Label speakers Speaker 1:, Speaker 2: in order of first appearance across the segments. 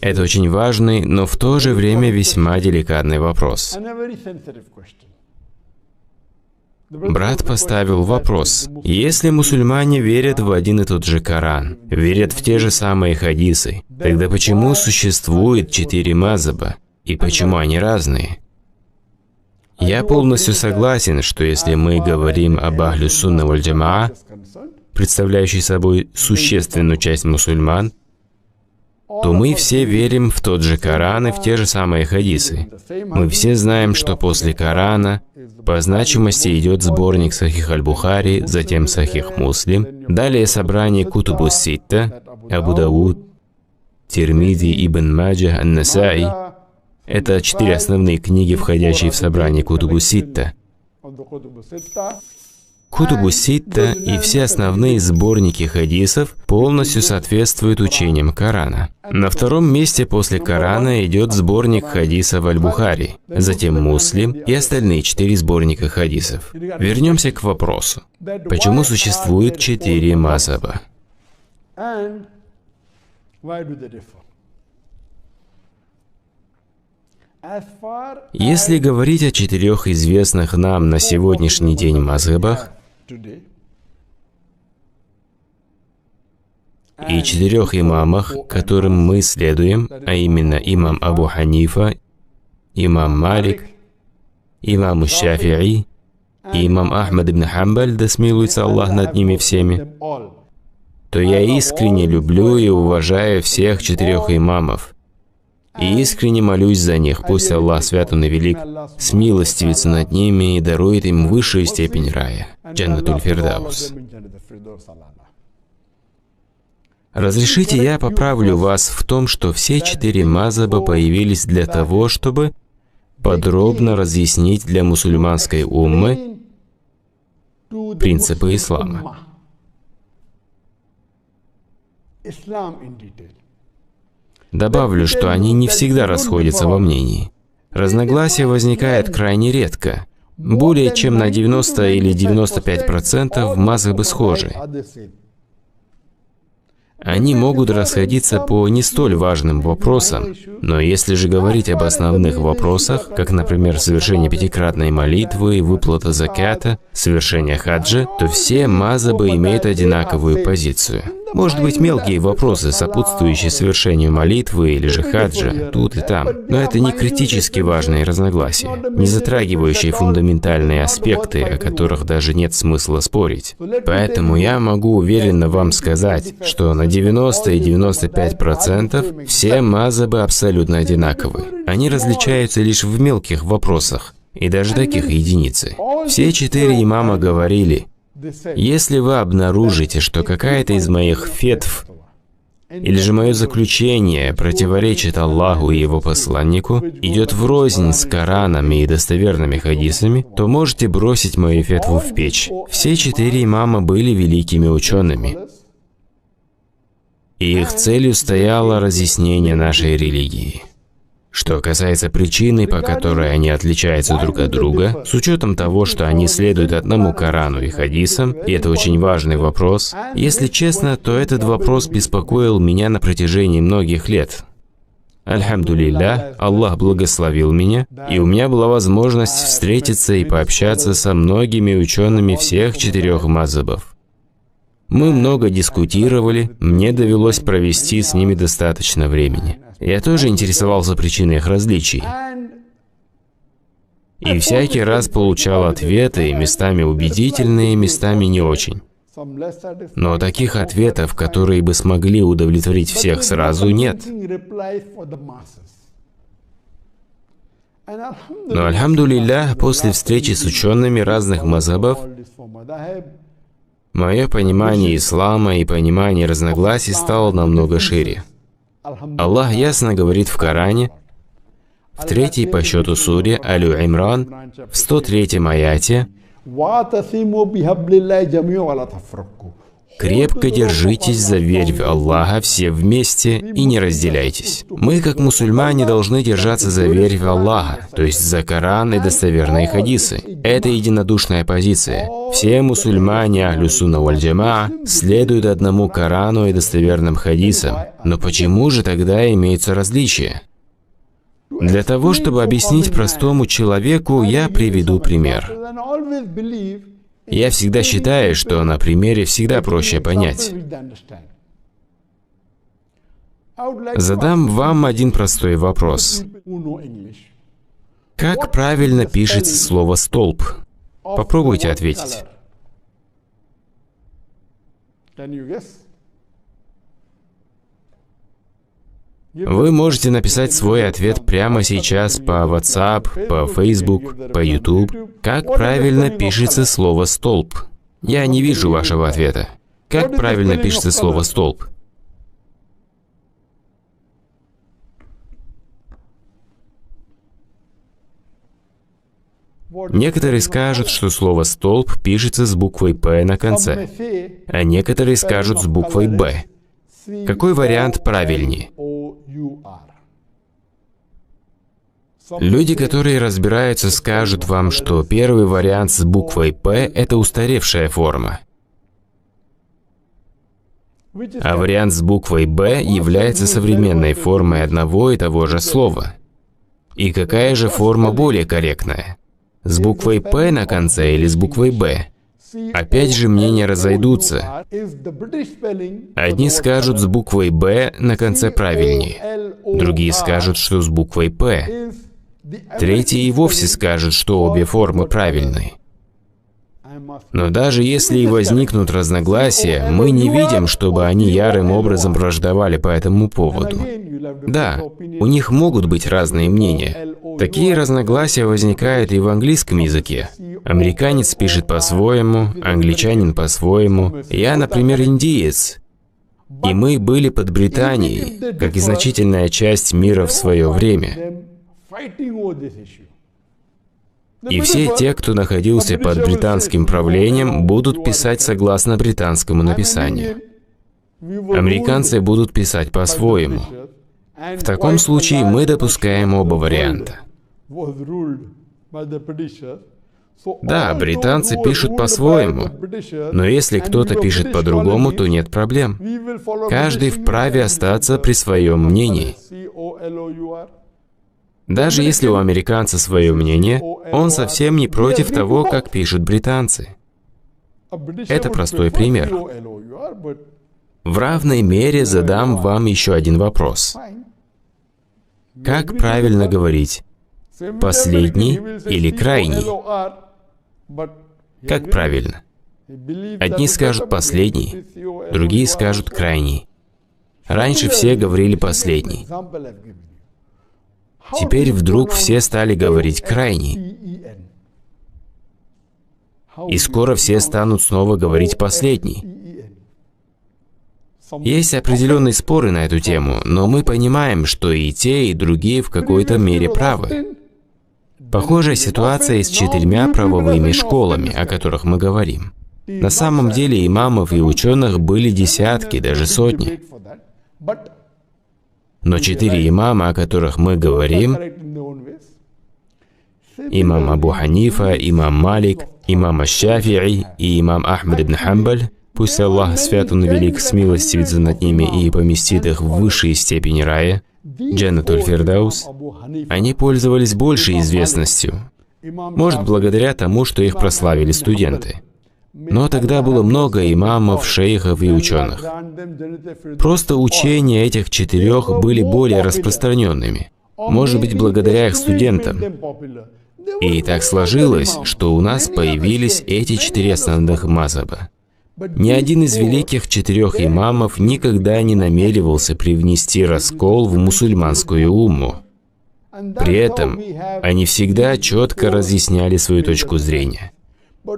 Speaker 1: Это очень важный, но в то же время весьма деликатный вопрос. Брат поставил вопрос: если мусульмане верят в один и тот же Коран, верят в те же самые хадисы, тогда почему существует 4 мазхаба? И почему они разные? Я полностью согласен, что если мы говорим об Ахлю Сунна валь Джамаа, представляющей собой существенную часть мусульман, то мы все верим в тот же Коран и в те же самые хадисы. Мы все знаем, что после Корана по значимости идет сборник Сахих аль-Бухари, затем Сахих Муслим, далее собрание Кутубу Ситта, Абу Дауд, Тирмизи, Ибн Маджах, Ан-Насаи. Это 4 основные книги, входящие в собрание Кутубу Ситта. Кутубу Ситта и все основные сборники хадисов полностью соответствуют учениям Корана. На втором месте после Корана идет сборник хадисов аль-Бухари, затем Муслим и остальные 4 сборника хадисов. Вернемся к вопросу: почему существует 4 мазхаба? Если говорить о 4 известных нам на сегодняшний день мазхабах и 4 имамах, которым мы следуем, а именно имам Абу Ханифа, имам Малик, имам Шафи'и и имам Ахмад ибн Хамбаль, да смилуется Аллах над ними всеми, то я искренне люблю и уважаю всех 4 имамов. И искренне молюсь за них, пусть Аллах Свят Он и Велик смилостивится над ними и дарует им высшую степень рая, Джаннатуль Фирдаус. Разрешите, я поправлю вас в том, что все 4 мазхаба появились для того, чтобы подробно разъяснить для мусульманской уммы принципы ислама. Добавлю, что они не всегда расходятся во мнении. Разногласие возникает крайне редко. Более чем на 90 или 95% мазхабы схожи. Они могут расходиться по не столь важным вопросам, но если же говорить об основных вопросах, как, например, совершение 5-кратной молитвы, выплата заката, совершение хаджа, то все мазхабы имеют одинаковую позицию. Может быть, мелкие вопросы, сопутствующие совершению молитвы или же хаджа, тут и там, но это не критически важные разногласия, не затрагивающие фундаментальные аспекты, о которых даже нет смысла спорить. Поэтому я могу уверенно вам сказать, что на 90 и 95% все мазхабы абсолютно одинаковы. Они различаются лишь в мелких вопросах, и даже таких единицы. Все 4 имама говорили: если вы обнаружите, что какая-то из моих фетв или же мое заключение противоречит Аллаху и Его посланнику, идет врознь с Коранами и достоверными хадисами, то можете бросить мою фетву в печь. Все 4 имама были великими учеными, и их целью стояло разъяснение нашей религии. Что касается причины, по которой они отличаются друг от друга, с учетом того, что они следуют одному Корану и хадисам, и это очень важный вопрос, если честно, то этот вопрос беспокоил меня на протяжении многих лет. Альхамдулилля, Аллах благословил меня, и у меня была возможность встретиться и пообщаться со многими учеными всех 4 мазхабов. Мы много дискутировали, мне довелось провести с ними достаточно времени. Я тоже интересовался причиной их различий. И всякий раз получал ответы, местами убедительные, местами не очень. Но таких ответов, которые бы смогли удовлетворить всех сразу, нет. Но, альхамдулилля, после встречи с учеными разных мазхабов, мое понимание ислама и понимание разногласий стало намного шире. Аллах ясно говорит в Коране, в 3-й по счету суре Аль-Имран, в 103-м аяте: Крепко держитесь за верь в Аллаха все вместе и не разделяйтесь. Мы, как мусульмане, должны держаться за верь в Аллаха, то есть за Коран и достоверные хадисы. Это единодушная позиция. Все мусульмане Ахлю Сунна валь Джамаа следуют одному Корану и достоверным хадисам. Но почему же тогда имеются различия? Для того, чтобы объяснить простому человеку, я приведу пример. Я всегда считаю, что на примере всегда проще понять. Задам вам один простой вопрос. Как правильно пишется слово «столб»? Попробуйте ответить. Вы можете написать свой ответ прямо сейчас по WhatsApp, по Facebook, по YouTube. Как правильно пишется слово «столб»? Я не вижу вашего ответа. Как правильно пишется слово «столб»? Некоторые скажут, что слово «столб» пишется с буквой «П» на конце, а некоторые скажут с буквой «Б». Какой вариант правильнее? Люди, которые разбираются, скажут вам, что первый вариант с буквой «П» — это устаревшая форма, а вариант с буквой «Б» является современной формой одного и того же слова. И какая же форма более корректная? С буквой «П» на конце или с буквой «Б»? Опять же, мнения разойдутся. Одни скажут, с буквой «Б» на конце правильнее. Другие скажут, что с буквой «П». Третьи и вовсе скажут, что обе формы правильны. Но даже если и возникнут разногласия, мы не видим, чтобы они ярым образом враждовали по этому поводу. Да, у них могут быть разные мнения. Такие разногласия возникают и в английском языке. Американец пишет по-своему, англичанин по-своему. Я, например, индиец. И мы были под Британией, как и значительная часть мира в свое время. И все те, кто находился под британским правлением, будут писать согласно британскому написанию. Американцы будут писать по-своему. В таком случае мы допускаем оба варианта. Да, британцы пишут по-своему, но если кто-то пишет по-другому, то нет проблем. Каждый вправе остаться при своем мнении. Даже если у американца свое мнение, он совсем не против того, как пишут британцы. Это простой пример. В равной мере задам вам еще один вопрос. Как правильно говорить? Последний или крайний? Как правильно? Одни скажут «последний», другие скажут «крайний». Раньше все говорили «последний». Теперь вдруг все стали говорить «крайний». И скоро все станут снова говорить «последний». Есть определенные споры на эту тему, но мы понимаем, что и те, и другие в какой-то мере правы. Похожая ситуация с 4 правовыми школами, о которых мы говорим. На самом деле имамов и ученых были десятки, даже сотни. Но 4 имама, о которых мы говорим, имам Абу Ханифа, имам Малик, имам Аш-Шафи'и и имам Ахмад ибн Хамбаль, пусть Аллах свят он велик, смилостивится над ними и поместит их в высшие степени рая, Джаннатуль Фирдаус, они пользовались большей известностью, может, благодаря тому, что их прославили студенты. Но тогда было много имамов, шейхов и ученых. Просто учения этих 4 были более распространенными, может быть, благодаря их студентам. И так сложилось, что у нас появились эти 4 основных мазхаба. Ни один из великих 4 имамов никогда не намеревался привнести раскол в мусульманскую умму. При этом они всегда четко разъясняли свою точку зрения.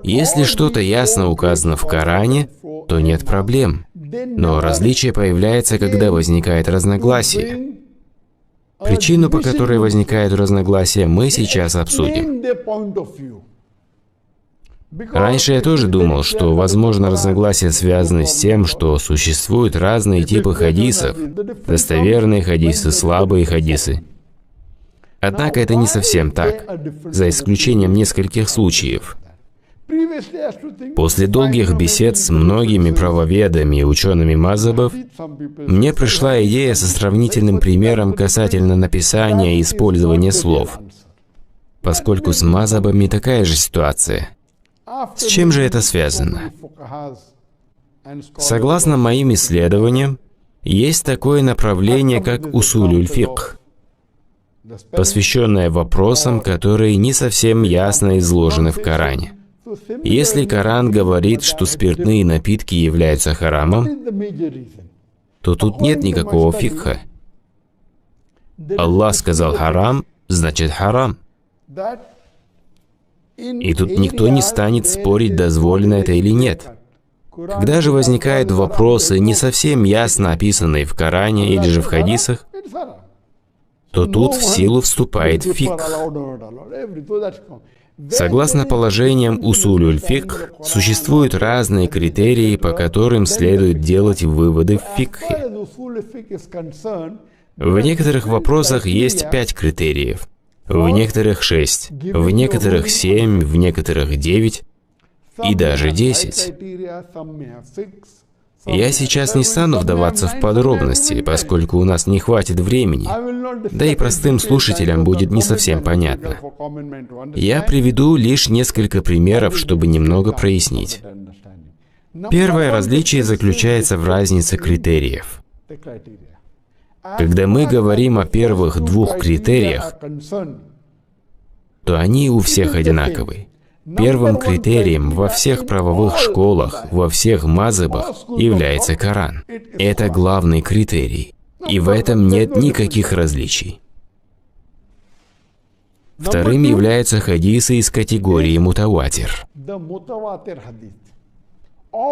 Speaker 1: Если что-то ясно указано в Коране, то нет проблем. Но различие появляется, когда возникает разногласие. Причину, по которой возникает разногласие, мы сейчас обсудим. Раньше я тоже думал, что, возможно, разногласия связаны с тем, что существуют разные типы хадисов, достоверные хадисы, слабые хадисы. Однако это не совсем так, за исключением нескольких случаев. После долгих бесед с многими правоведами и учеными мазхабов, мне пришла идея со сравнительным примером касательно написания и использования слов, поскольку с мазхабами такая же ситуация. С чем же это связано? Согласно моим исследованиям, есть такое направление, как усулюль-фикх, посвященное вопросам, которые не совсем ясно изложены в Коране. Если Коран говорит, что спиртные напитки являются харамом, то тут нет никакого фикха. Аллах сказал харам, значит харам. И тут никто не станет спорить, дозволено это или нет. Когда же возникают вопросы, не совсем ясно описанные в Коране или же в хадисах, то тут в силу вступает фикх. Согласно положениям усулюль-фикх, существуют разные критерии, по которым следует делать выводы в фикхе. В некоторых вопросах есть 5 критериев, в некоторых 6, в некоторых 7, в некоторых 9 и даже 10. Я сейчас не стану вдаваться в подробности, поскольку у нас не хватит времени, да и простым слушателям будет не совсем понятно. Я приведу лишь несколько примеров, чтобы немного прояснить. Первое различие заключается в разнице критериев. Когда мы говорим о первых 2 критериях, то они у всех одинаковые. Первым критерием во всех правовых школах, во всех мазхабах является Коран. Это главный критерий, и в этом нет никаких различий. Вторым являются хадисы из категории мутаватир.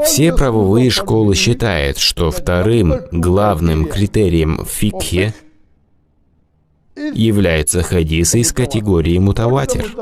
Speaker 1: Все правовые школы считают, что вторым главным критерием в фикхе являются хадисы из категории мутаватир.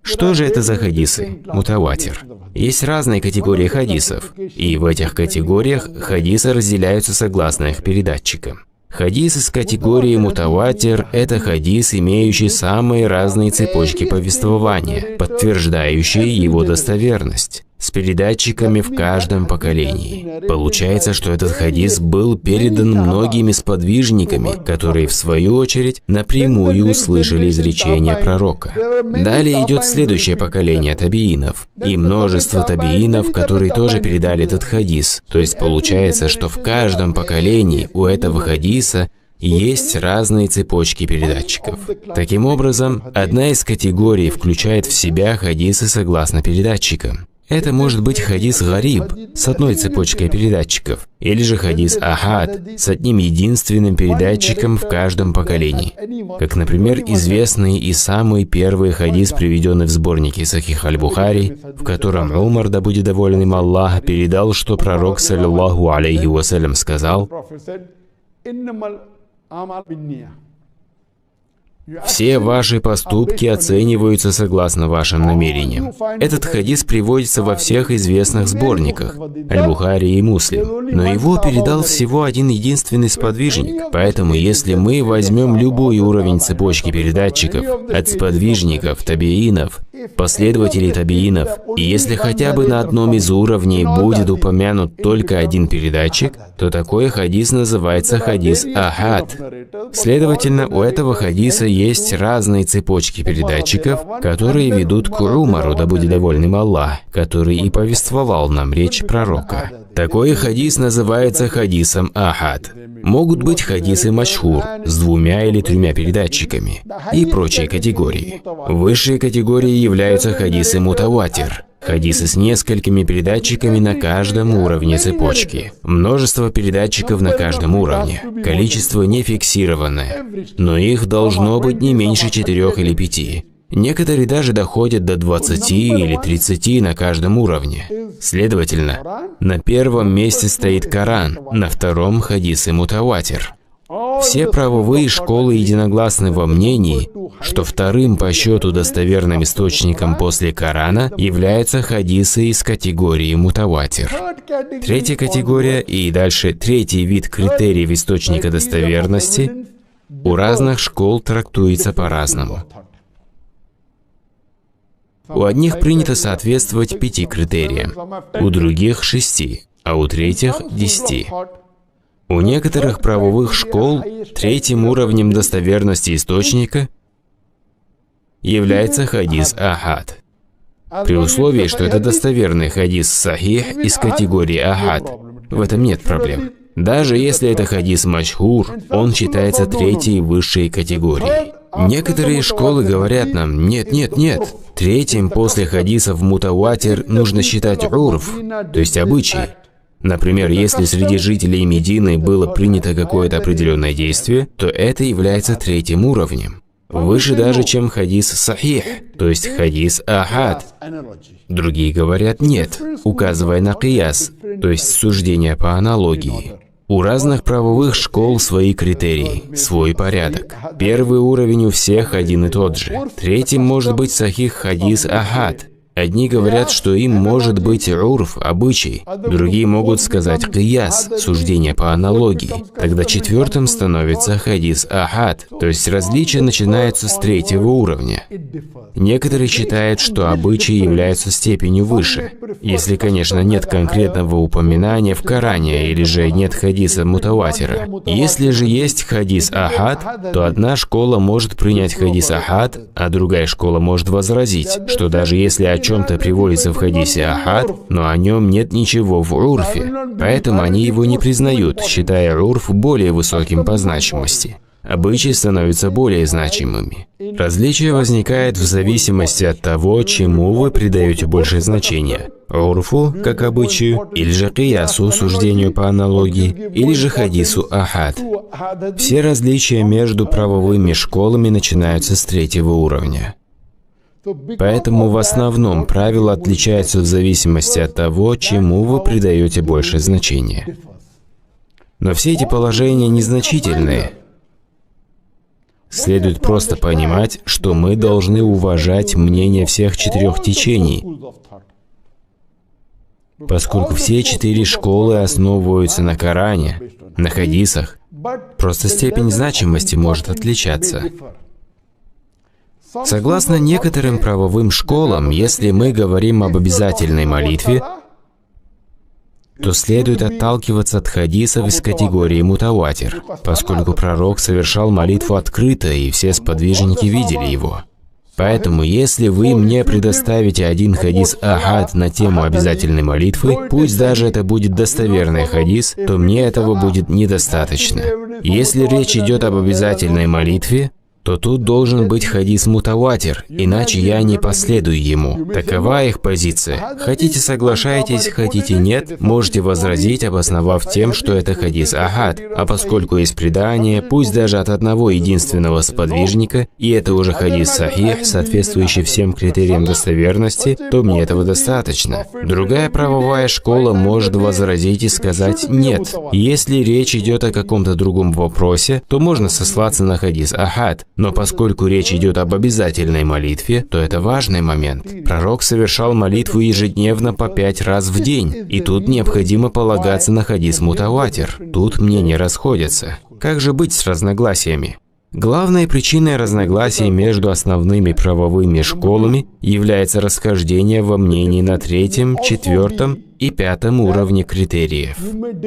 Speaker 1: Что же это за хадисы? Мутаватир. Есть разные категории хадисов, и в этих категориях хадисы разделяются согласно их передатчикам. Хадис из категории мутаватир – это хадис, имеющий самые разные цепочки повествования, подтверждающие его достоверность, с передатчиками в каждом поколении. Получается, что этот хадис был передан многими сподвижниками, которые, в свою очередь, напрямую услышали изречение пророка. Далее идет следующее поколение табиинов, и множество табиинов, которые тоже передали этот хадис. То есть получается, что в каждом поколении у этого хадиса есть разные цепочки передатчиков. Таким образом, одна из категорий включает в себя хадисы согласно передатчикам. Это может быть хадис гариб с одной цепочкой передатчиков, или же хадис ахад с одним единственным передатчиком в каждом поколении. Как, например, известный и самый первый хадис, приведенный в сборнике Сахих аль-Бухари, в котором Умар, да будет доволен им Аллах, передал, что пророк, саллиллаху алейхи вассалям, сказал: «Все ваши поступки оцениваются согласно вашим намерениям». Этот хадис приводится во всех известных сборниках Аль-Бухари и Муслим, но его передал всего один единственный сподвижник. Поэтому, если мы возьмем любой уровень цепочки передатчиков, от сподвижников, табиинов, последователей табиинов, и если хотя бы на одном из уровней будет упомянут только один передатчик, то такой хадис называется хадис ахад. Следовательно, у этого хадиса есть разные цепочки передатчиков, которые ведут к Умару, да будет доволен им Аллах, который и повествовал нам речь пророка. Такой хадис называется хадисом ахад. Могут быть хадисы машхур с 2 или 3 передатчиками и прочие категории. Высшие категории являются хадисы мутаватир, хадисы с несколькими передатчиками на каждом уровне цепочки. Множество передатчиков на каждом уровне. Количество не фиксированное, но их должно быть не меньше 4 или 5. Некоторые даже доходят до 20 или 30 на каждом уровне. Следовательно, на первом месте стоит Коран, на втором хадисы мутаватир. Все правовые школы единогласны во мнении, что вторым по счету достоверным источником после Корана являются хадисы из категории мутаватир. Третья категория и дальше третий вид критериев источника достоверности у разных школ трактуется по-разному. У одних принято соответствовать 5 критериям, у других 6, а у третьих 10. У некоторых правовых школ третьим уровнем достоверности источника является хадис ахад, при условии, что это достоверный хадис сахих из категории ахад. В этом нет проблем. Даже если это хадис машхур, он считается третьей высшей категорией. Некоторые школы говорят нам: нет, третьим после хадисов мутаватир нужно считать урф, то есть обычай. Например, если среди жителей Медины было принято какое-то определенное действие, то это является третьим уровнем. Выше даже, чем хадис сахих, то есть хадис ахад. Другие говорят нет, указывая на кияс, то есть суждение по аналогии. У разных правовых школ свои критерии, свой порядок. Первый уровень у всех один и тот же. Третьим может быть сахих хадис ахад. Одни говорят, что им может быть урф, обычай. Другие могут сказать кияс, суждение по аналогии. Тогда четвертым становится хадис ахад, то есть различия начинаются с третьего уровня. Некоторые считают, что обычаи являются степенью выше. Если, конечно, нет конкретного упоминания в Коране, или же нет хадиса мутаватира. Если же есть хадис ахад, то одна школа может принять хадис ахад, а другая школа может возразить, что даже если о чем-то приводится в хадисе ахад, но о нем нет ничего в урфе, поэтому они его не признают, считая урф более высоким по значимости. Обычаи становятся более значимыми. Различие возникает в зависимости от того, чему вы придаете большее значение. Урфу, как обычаю, или же киясу, суждению по аналогии, или же хадису ахад. Все различия между правовыми школами начинаются с третьего уровня. Поэтому в основном правила отличаются в зависимости от того, чему вы придаете большее значение. Но все эти положения незначительные. Следует просто понимать, что мы должны уважать мнение всех 4 течений, поскольку все 4 школы основываются на Коране, на хадисах. Просто степень значимости может отличаться. Согласно некоторым правовым школам, если мы говорим об обязательной молитве, то следует отталкиваться от хадисов из категории мутаватир, поскольку пророк совершал молитву открыто, и все сподвижники видели его. Поэтому, если вы мне предоставите один хадис ахад на тему обязательной молитвы, пусть даже это будет достоверный хадис, то мне этого будет недостаточно. Если речь идет об обязательной молитве, то тут должен быть хадис мутаватир, иначе я не последую ему. Такова их позиция. Хотите — соглашайтесь, хотите — нет, можете возразить, обосновав тем, что это хадис ахад. А поскольку есть предание, пусть даже от одного единственного сподвижника, и это уже хадис сахих, соответствующий всем критериям достоверности, то мне этого достаточно. Другая правовая школа может возразить и сказать нет. Если речь идет о каком-то другом вопросе, то можно сослаться на хадис ахад. Но поскольку речь идет об обязательной молитве, то это важный момент. Пророк совершал молитву ежедневно по 5 раз в день, и тут необходимо полагаться на хадис мутаватир. Тут мнения расходятся. Как же быть с разногласиями? Главной причиной разногласий между основными правовыми школами является расхождение во мнении на 3-м, 4-м и 5-м уровне критериев.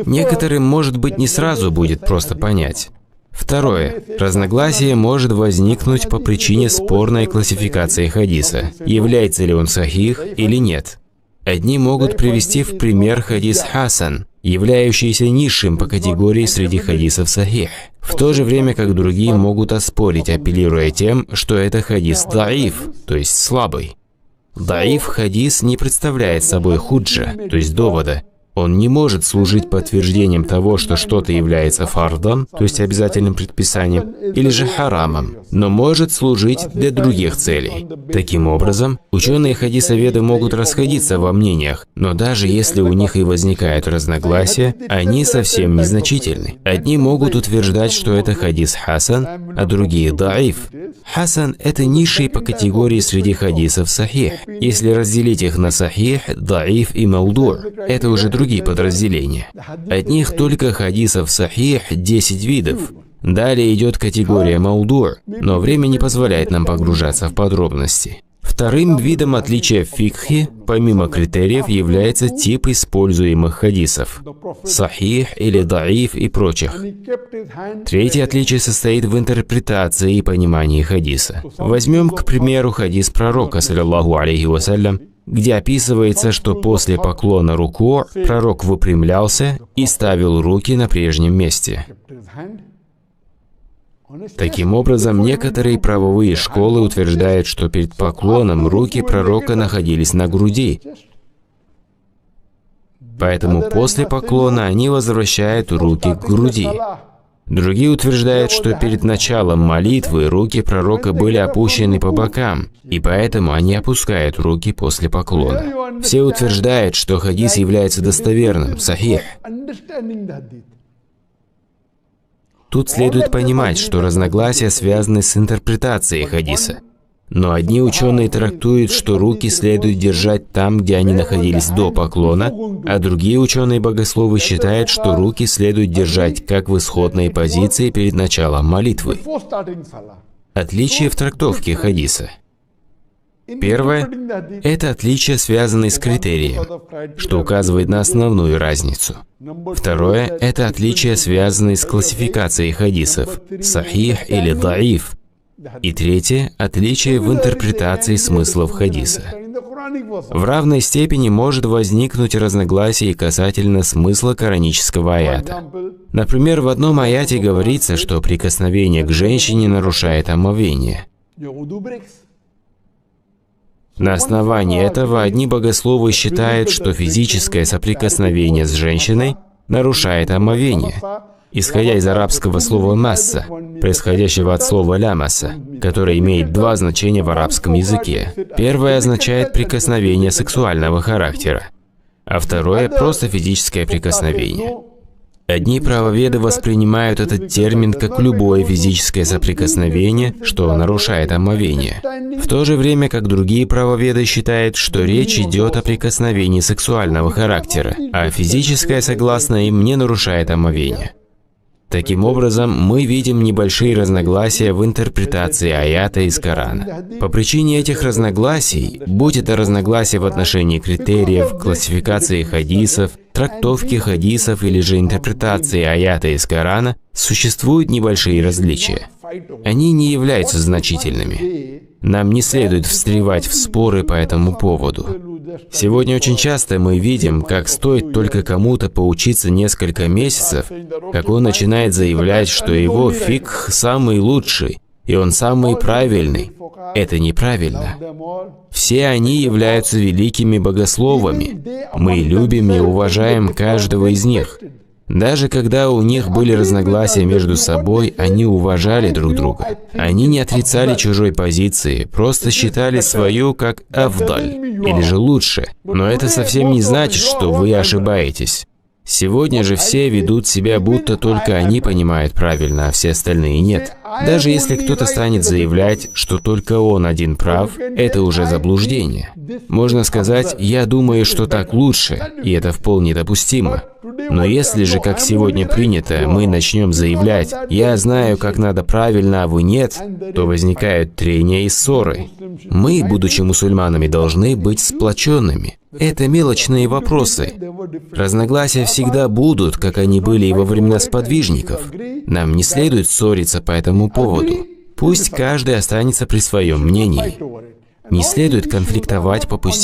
Speaker 1: Некоторым, может быть, не сразу будет просто понять. Второе. Разногласие может возникнуть по причине спорной классификации хадиса. Является ли он сахих или нет. Одни могут привести в пример хадис хасан, являющийся низшим по категории среди хадисов сахих, в то же время как другие могут оспорить, апеллируя тем, что это хадис даиф, то есть слабый. Даиф хадис не представляет собой худжа, то есть довода. Он не может служить подтверждением того, что что-то является фардом, то есть обязательным предписанием, или же харамом, но может служить для других целей. Таким образом, ученые-хадисоведы могут расходиться во мнениях, но даже если у них и возникают разногласия, они совсем незначительны. Одни могут утверждать, что это хадис хасан, а другие даиф. Хасан – это низшие по категории среди хадисов сахих. Если разделить их на сахих, даиф и мауду, это уже другие подразделения. Одних только хадисов сахих 10 видов. Далее идет категория мауду, но время не позволяет нам погружаться в подробности. Вторым видом отличия в фикхе, помимо критериев, является тип используемых хадисов – сахих или даиф и прочих. Третье отличие состоит в интерпретации и понимании хадиса. Возьмем, к примеру, хадис пророка, саллаллаху алейхи вассалям, где описывается, что после поклона руку пророк выпрямлялся и ставил руки на прежнем месте. Таким образом, некоторые правовые школы утверждают, что перед поклоном руки пророка находились на груди. Поэтому после поклона они возвращают руки к груди. Другие утверждают, что перед началом молитвы руки пророка были опущены по бокам, и поэтому они опускают руки после поклона. Все утверждают, что хадис является достоверным, сахих. Тут следует понимать, что разногласия связаны с интерпретацией хадиса. Но одни ученые трактуют, что руки следует держать там, где они находились до поклона, а другие ученые-богословы считают, что руки следует держать как в исходной позиции перед началом молитвы. Отличие в трактовке хадиса. Первое – это отличие, связанное с критерием, что указывает на основную разницу. Второе – это отличие, связанное с классификацией хадисов – сахих или даиф. И третье – отличие в интерпретации смыслов хадиса. В равной степени может возникнуть разногласие касательно смысла коранического аята. Например, в одном аяте говорится, что прикосновение к женщине нарушает омовение. На основании этого одни богословы считают, что физическое соприкосновение с женщиной нарушает омовение, исходя из арабского слова «масса», происходящего от слова «лямаса», которое имеет два значения в арабском языке. Первое означает прикосновение сексуального характера, а второе – просто физическое прикосновение. Одни правоведы воспринимают этот термин как любое физическое соприкосновение, что нарушает омовение. В то же время как другие правоведы считают, что речь идет о прикосновении сексуального характера, а физическое, согласно им, не нарушает омовение. Таким образом, мы видим небольшие разногласия в интерпретации аята из Корана. По причине этих разногласий, будь это разногласия в отношении критериев, классификации хадисов, трактовки хадисов или же интерпретации аята из Корана, существуют небольшие различия. Они не являются значительными. Нам не следует встревать в споры по этому поводу. Сегодня очень часто мы видим, как стоит только кому-то поучиться несколько месяцев, как он начинает заявлять, что его фикх самый лучший, и он самый правильный. Это неправильно. Все они являются великими богословами. Мы любим и уважаем каждого из них. Даже когда у них были разногласия между собой, они уважали друг друга. Они не отрицали чужой позиции, просто считали свою как афдаль, или же лучше. Но это совсем не значит, что вы ошибаетесь. Сегодня же все ведут себя, будто только они понимают правильно, а все остальные нет. Даже если кто-то станет заявлять, что только он один прав, это уже заблуждение. Можно сказать, я думаю, что так лучше, и это вполне допустимо. Но если же, как сегодня принято, мы начнем заявлять, я знаю, как надо правильно, а вы нет, то возникают трения и ссоры. Мы, будучи мусульманами, должны быть сплоченными. Это мелочные вопросы. Разногласия всегда будут, как они были и во времена сподвижников. Нам не следует ссориться по этому поводу. Пусть каждый останется при своем мнении. Не следует конфликтовать по пустякам.